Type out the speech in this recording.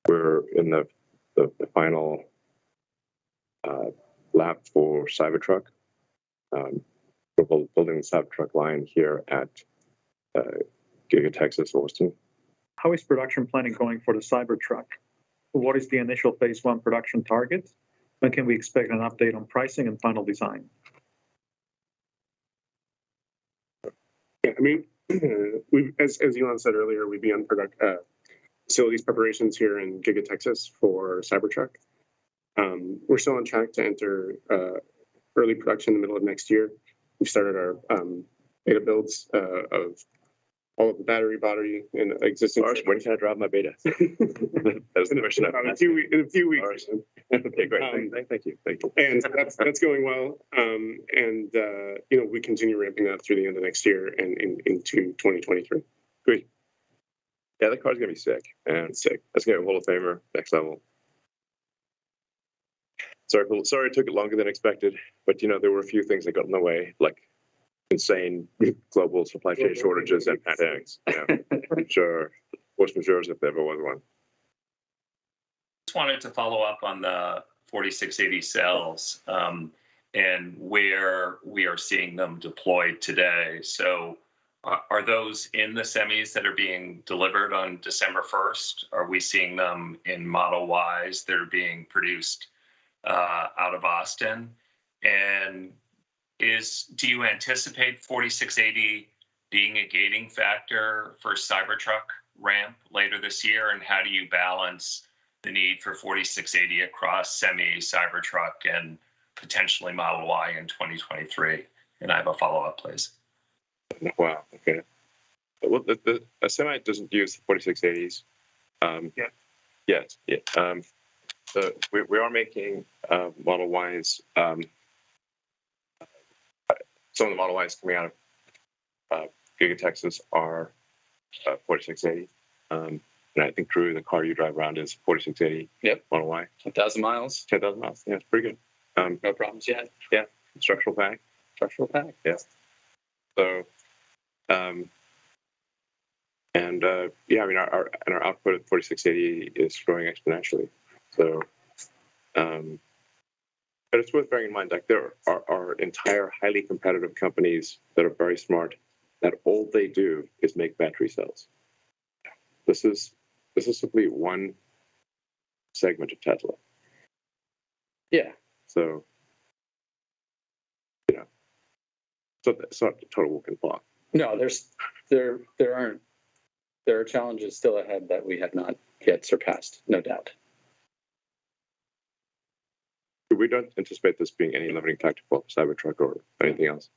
we're in the final lab for Cybertruck. We're building the Cybertruck line here at Giga Texas, Austin. How is production planning going for the Cybertruck? What is the initial phase 1 production target? When can we expect an update on pricing and final design? Yeah, I mean, as Elon said earlier, we've begun facilities preparations here in Giga Texas for Cybertruck. We're still on track to enter early production in the middle of next year. We've started our beta builds of all of the body and existing. When can I drive my beta? That's the question. In a few weeks. Okay, great. Thank you. And that's going well. We continue ramping that through the end of next year and into 2023. Great. Yeah, that car's gonna be sick. And sick. That's gonna be a Hall of Famer, next level. Sorry, it took it longer than expected, but there were a few things that got in the way, like insane global supply chain shortages and pandemics. Yeah, sure. Force majeure if there ever was one. Just wanted to follow up on the 4680 cells and where we are seeing them deployed today. So are those in the semis that are being delivered on December 1st? Are we seeing them in Model Ys that are being produced out of Austin? And do you anticipate 4680 being a gating factor for Cybertruck ramp later this year? And how do you balance the need for 4680 across semi, Cybertruck, and potentially Model Y in 2023? And I have a follow-up, please. Wow, okay. Well, a semi doesn't use the 4680s yet. So we are making Model Ys. Some of the Model Ys coming out of Giga Texas are 4680. And I think, Drew, the car you drive around is 4680. Yep. Model Y. 10,000 miles. 10,000 miles. Yeah, it's pretty good. No problems yet. Yeah. Structural pack. Yeah. So, our output at 4680 is growing exponentially. So, but it's worth bearing in mind, like there are entire highly competitive companies that are very smart that all they do is make battery cells. This is simply one segment of Tesla. Yeah. So, it's not a total walk in the park. No, there are challenges still ahead that we have not yet surpassed, no doubt. We don't anticipate this being any limiting factor for Cybertruck or anything else.